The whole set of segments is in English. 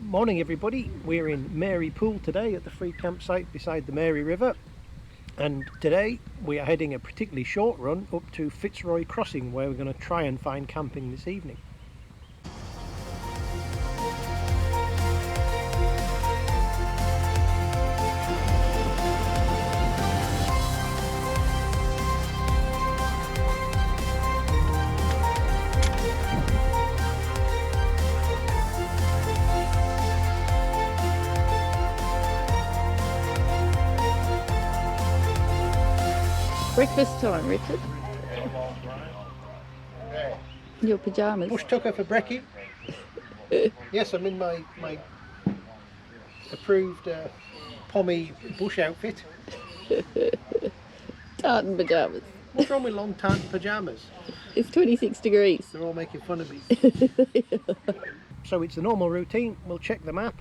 Morning everybody, we're in Mary Pool today at the free campsite beside the Mary River, and today we are heading a particularly short run up to Fitzroy Crossing where we're going to try and find camping this evening. Breakfast time, Richard. Your pyjamas. Bush tucker for brekkie. Yes, I'm in my approved pommy bush outfit. Tartan pyjamas. What's wrong with long tartan pyjamas? It's 26 degrees. They're all making fun of me. So it's the normal routine. We'll check the map.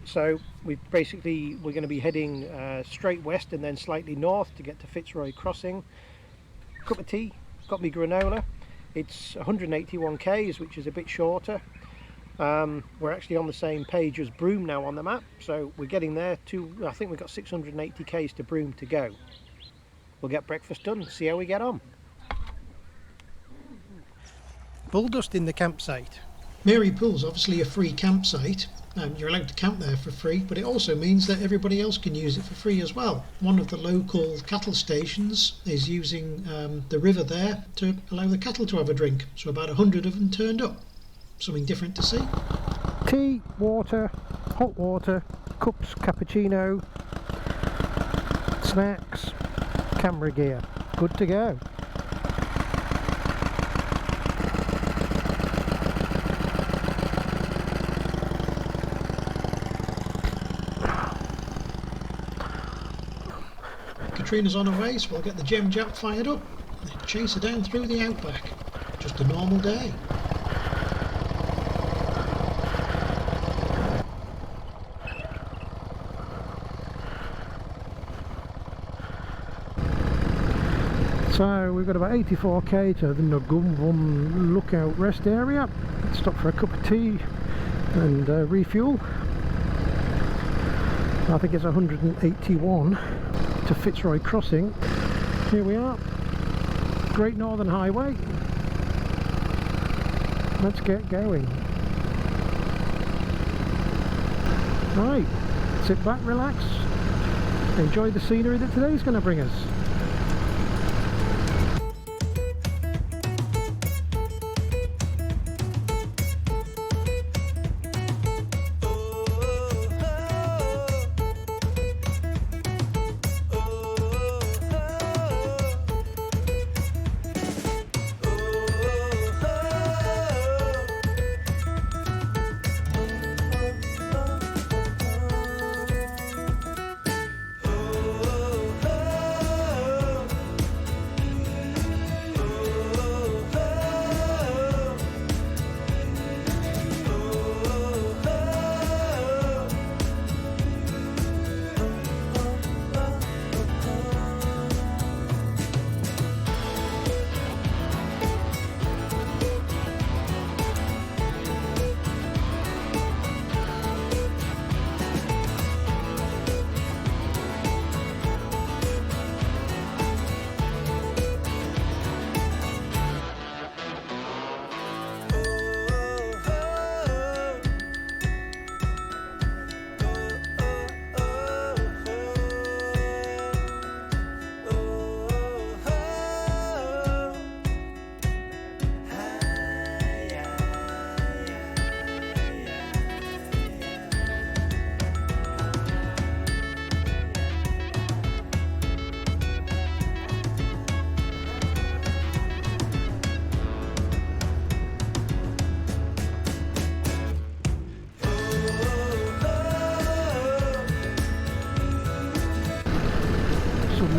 So we're going to be heading straight west and then slightly north to get to Fitzroy Crossing. Cup of tea, got me granola. It's 181 k's, which is a bit shorter. We're actually on the same page as Broome now on the map, so we're getting there to, I think we've got 680 k's to Broome to go. We'll get breakfast done, see how we get on. Bull dust in the campsite. Mary Pool's obviously a free campsite. You're allowed to camp there for free, but it also means that everybody else can use it for free as well. One of the local cattle stations is using the river there to allow the cattle to have a drink. So about 100 of them turned up. Something different to see. Tea, water, hot water, cups, cappuccino, snacks, camera gear. Good to go. Catrina's on her way, so we'll get the Jem JAP fired up and chase her down through the Outback. Just a normal day. So we've got about 84k to the Nagumvum lookout rest area. Stop for a cup of tea and refuel. I think it's 181 to Fitzroy Crossing. Here we are, Great Northern Highway. Let's get going. Right, sit back, relax, enjoy the scenery that today's going to bring us.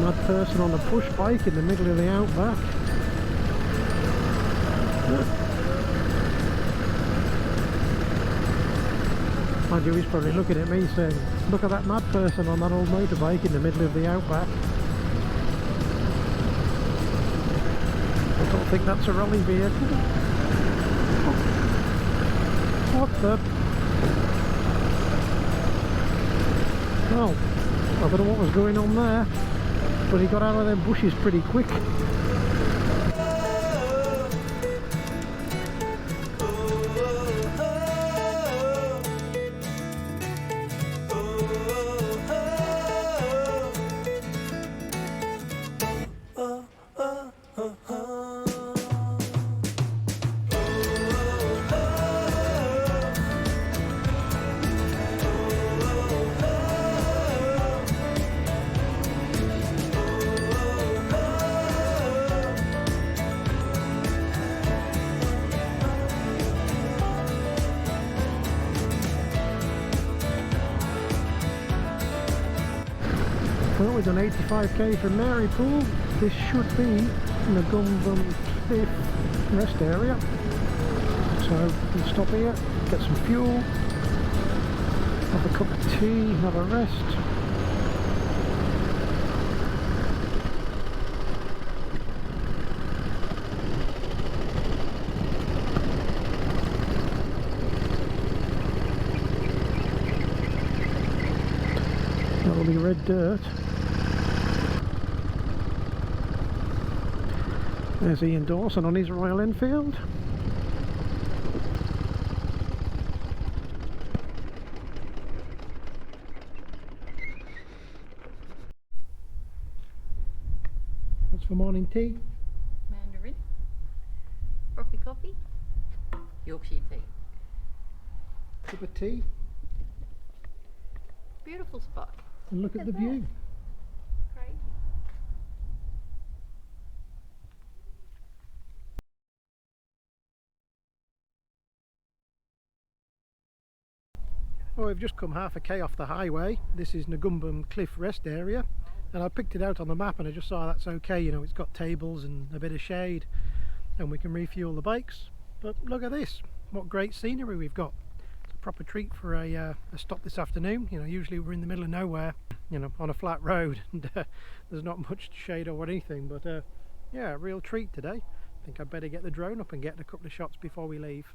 Mad person on a push bike in the middle of the Outback. Mind you, he's probably looking at me saying, look at that mad person on that old motorbike in the middle of the Outback. I don't think that's a rally vehicle. What the? Well, I don't know what was going on there, but he got out of them bushes pretty quick. Well, we've done 85k from Marypool. This should be Nagumban Cliff rest area. So we'll stop here, get some fuel, have a cup of tea, have a rest. That'll be red dirt. There's Ian Dawson on his Royal Enfield. What's for morning tea? Mandarin. Frothy coffee. Yorkshire tea. Cup of tea. Beautiful spot. And look at the view. Crazy. Well, we've just come half a k off the highway. This is Nagumban Cliff rest area, and I picked it out on the map and I just saw that's okay, you know, it's got tables and a bit of shade and we can refuel the bikes. But look at this, what great scenery we've got. It's a proper treat for a stop this afternoon. You know, usually we're in the middle of nowhere, you know, on a flat road and there's not much shade or anything, but yeah, a real treat today. I think I'd better get the drone up and get a couple of shots before we leave.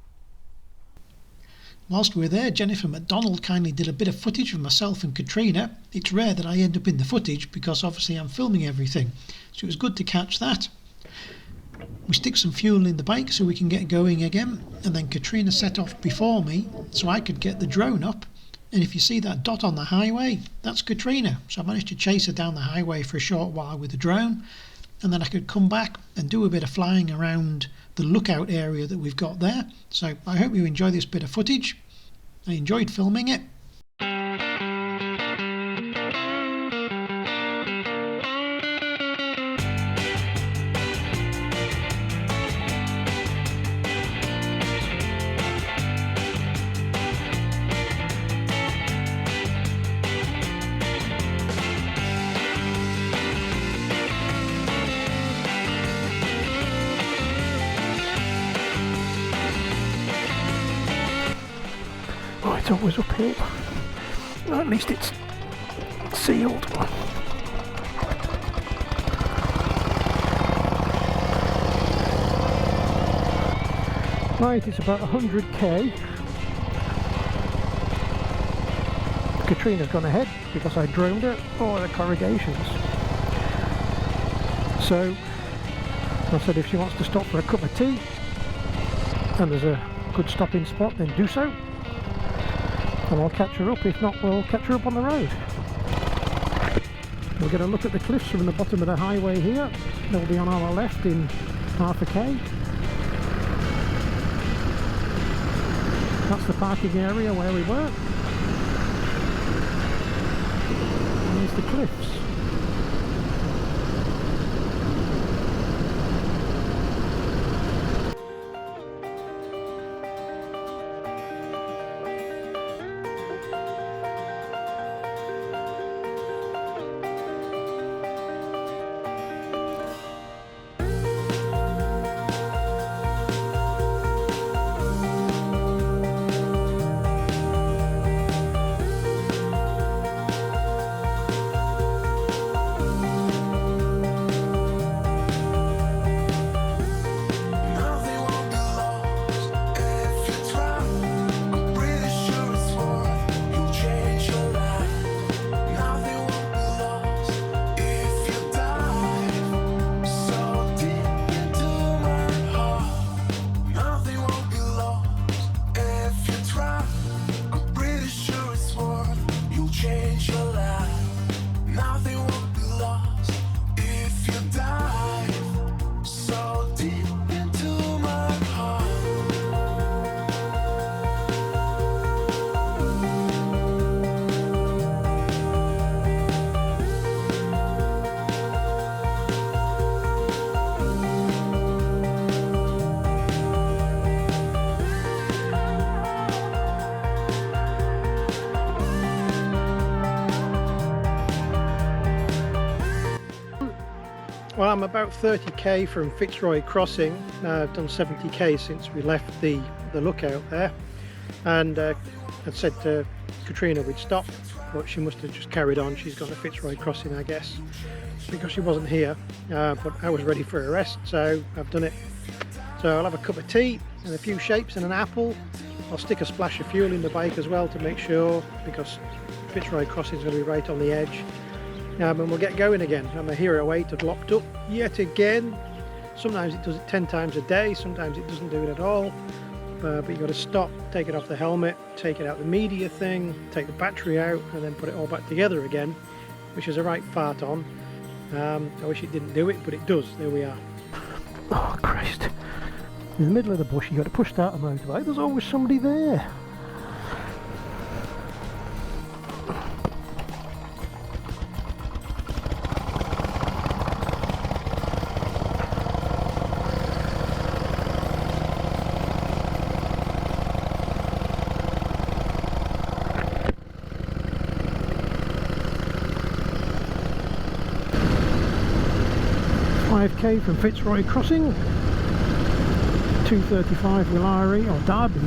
Whilst we were there, Jennifer McDonald kindly did a bit of footage of myself and Catrina. It's rare that I end up in the footage because obviously I'm filming everything, so it was good to catch that. We stick some fuel in the bike so we can get going again, and then Catrina set off before me so I could get the drone up. And if you see that dot on the highway, that's Catrina. So I managed to chase her down the highway for a short while with the drone, and then I could come back and do a bit of flying around the lookout area that we've got there. So I hope you enjoy this bit of footage. I enjoyed filming it. It's always uphill. Well, at least it's sealed. Right, it's about 100k. Catrina's gone ahead because I droned her for the corrugations. So I said if she wants to stop for a cup of tea and there's a good stopping spot, then do so. And I'll catch her up. If not, we'll catch her up on the road. We'll get a look at the cliffs from the bottom of the highway here. They'll be on our left in half a k. That's the parking area where we were. And there's the cliffs. Well, I'm about 30k from Fitzroy Crossing. I've done 70k since we left the lookout there, and I said to Catrina we'd stop, but she must have just carried on. She's gone to Fitzroy Crossing, I guess, because she wasn't here, but I was ready for a rest, so I've done it. So I'll have a cup of tea and a few shapes and an apple. I'll stick a splash of fuel in the bike as well to make sure, because Fitzroy Crossing is going to be right on the edge. And we'll get going again. I'm a Hero 8 have locked up yet again. Sometimes it does it 10 times a day, sometimes it doesn't do it at all. But you've got to stop, take it off the helmet, take it out the media thing, take the battery out, and then put it all back together again, which is a right fart on. I wish it didn't do it, but it does. There we are. Oh Christ. In the middle of the bush, you've got to push start a motorbike. There's always somebody there. 5k from Fitzroy Crossing, 235 Willari or Derby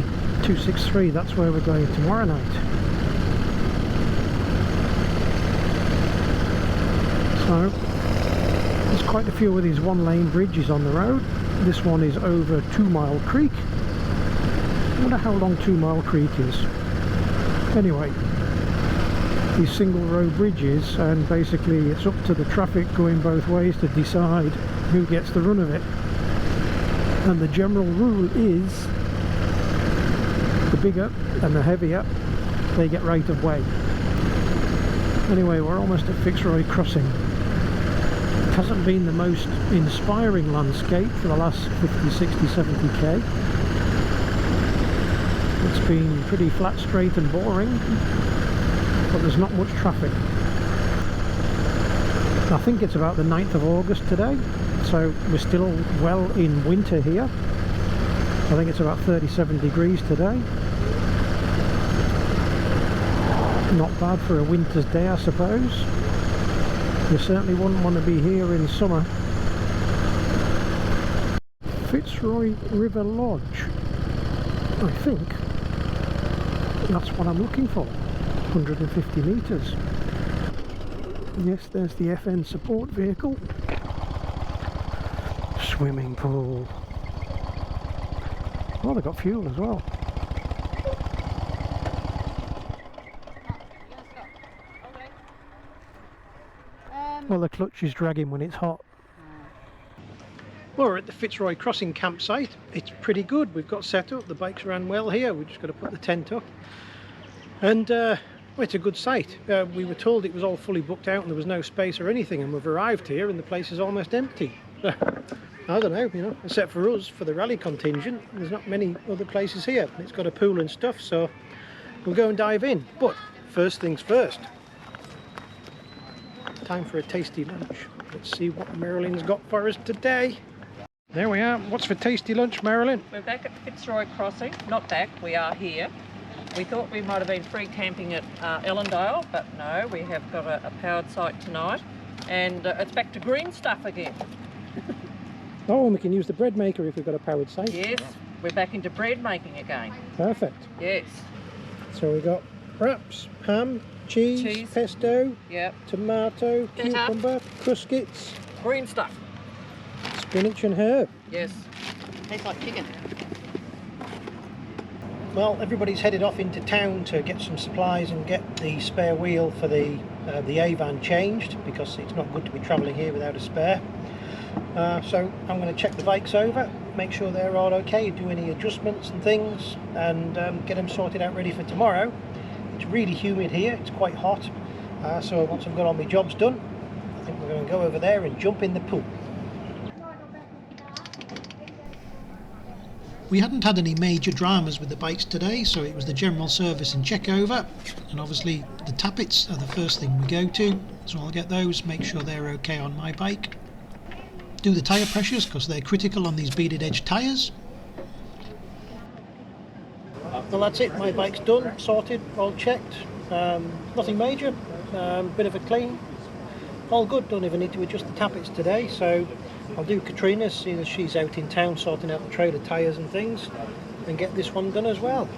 263, that's where we're going tomorrow night. So there's quite a few of these one-lane bridges on the road. This one is over 2 Mile Creek. I wonder how long 2 Mile Creek is. Anyway, these single road bridges, and basically it's up to the traffic going both ways to decide who gets the run of it. And the general rule is the bigger and the heavier, they get right of way. Anyway, we're almost at Fitzroy Crossing. It hasn't been the most inspiring landscape for the last 50, 60, 70k. It's been pretty flat, straight and boring, but there's not much traffic. I think it's about the 9th of August today, so we're still well in winter here. I think it's about 37 degrees today. Not bad for a winter's day, I suppose. You certainly wouldn't want to be here in summer. Fitzroy River Lodge, I think that's what I'm looking for. 150 metres. Yes, there's the FN support vehicle. Swimming pool. Oh, they've got fuel as well. Well, the clutch is dragging when it's hot. Well, we're at the Fitzroy Crossing campsite. It's pretty good. We've got set up. The bikes ran well here. We've just got to put the tent up. And well, it's a good site. We were told it was all fully booked out and there was no space or anything, and we've arrived here and the place is almost empty. I don't know, you know, except for us, for the rally contingent, there's not many other places here. It's got a pool and stuff, so we'll go and dive in. But first things first, time for a tasty lunch. Let's see what Merralyn's got for us today. There we are. What's for tasty lunch, Merralyn? We're back at Fitzroy Crossing. Not back, we are here. We thought we might have been free camping at Ellendale, but no, we have got a powered site tonight. And it's back to green stuff again. Oh, and we can use the bread maker if we've got a powered site. Yes, we're back into bread making again. Perfect. Yes. So we've got wraps, ham, cheese, pesto, yep, tomato, cucumber, cruskets, green stuff, spinach and herb. Yes. Tastes like chicken. Well, everybody's headed off into town to get some supplies and get the spare wheel for the A-van changed, because it's not good to be travelling here without a spare. So I'm going to check the bikes over, make sure they're all okay, do any adjustments and things, and get them sorted out ready for tomorrow. It's really humid here, it's quite hot, so once I've got all my jobs done, I think we're going to go over there and jump in the pool. We hadn't had any major dramas with the bikes today, so it was the general service and check over, and obviously the tappets are the first thing we go to, so I'll get those, make sure they're okay on my bike. Do the tyre pressures, because they're critical on these beaded edge tyres. Well, that's it, my bike's done, sorted, all checked, nothing major, bit of a clean, all good, don't even need to adjust the tappets today, so I'll do Catrina's, seeing as she's out in town sorting out the trailer tyres and things, and get this one done as well.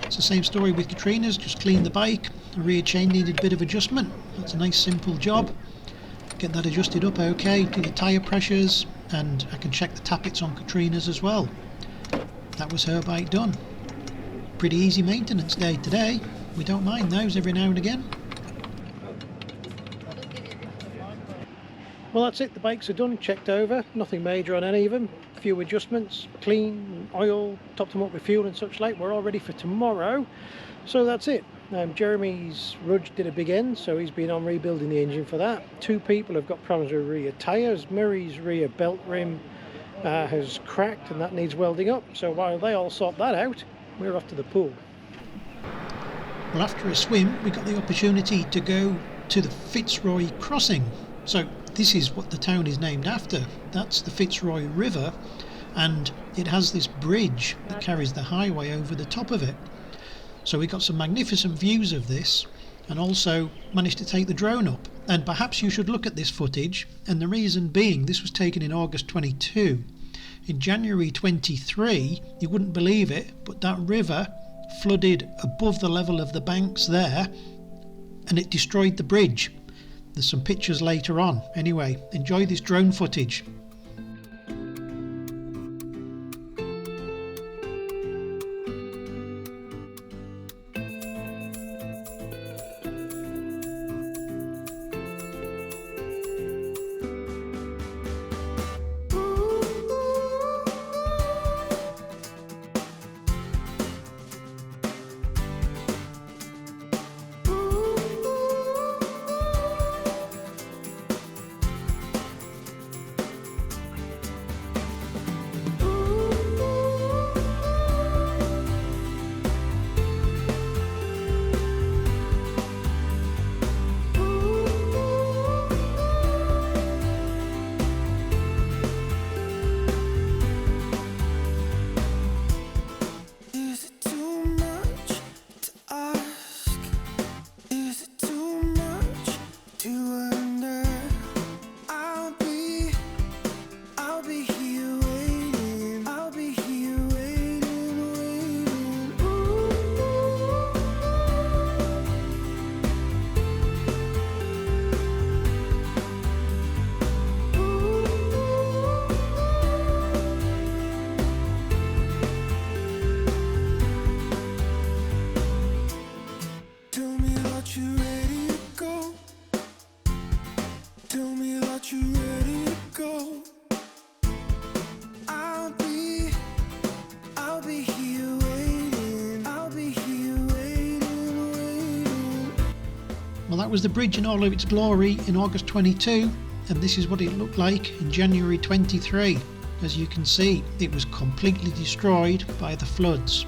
It's the same story with Catrina's, just cleaned the bike, the rear chain needed a bit of adjustment. That's a nice simple job. Get that adjusted up okay, do the tyre pressures, and I can check the tappets on Catrina's as well. That was her bike done. Pretty easy maintenance day today. We don't mind those every now and again. Well, that's it, the bikes are done, checked over, nothing major on any of them, a few adjustments, clean, oil, topped them up with fuel and such like. We're all ready for tomorrow, so that's it. Jeremy's Rudge did a big end, so he's been on rebuilding the engine for that. 2 people have got problems with rear tyres. Murray's rear belt rim has cracked and that needs welding up, so while they all sort that out, we're off to the pool. Well, after a swim we got the opportunity to go to the Fitzroy crossing. So this is what the town is named after. That's the Fitzroy River, and it has this bridge that carries the highway over the top of it. So we got some magnificent views of this, and also managed to take the drone up. And perhaps you should look at this footage, and the reason being this was taken in August 22. In January 23, you wouldn't believe it, but that river flooded above the level of the banks there, and it destroyed the bridge. There's some pictures later on. Anyway, enjoy this drone footage. Well, that was the bridge in all of its glory in August 22, and this is what it looked like in January 23. As you can see, it was completely destroyed by the floods.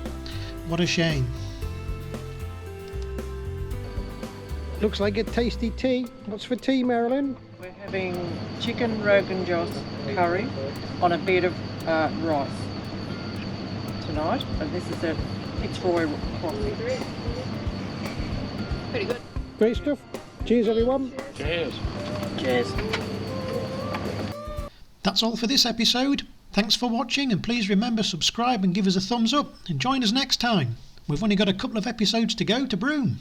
What a shame. Looks like a tasty tea. What's for tea, Merralyn? We're having chicken Rogan Josh curry on a bed of rice tonight, and this is at Fitzroy Crossing. Pretty good. Great stuff. Cheers, everyone. Cheers. Cheers. That's all for this episode. Thanks for watching, and please remember, subscribe and give us a thumbs up, and join us next time. We've only got a couple of episodes to go to Broome.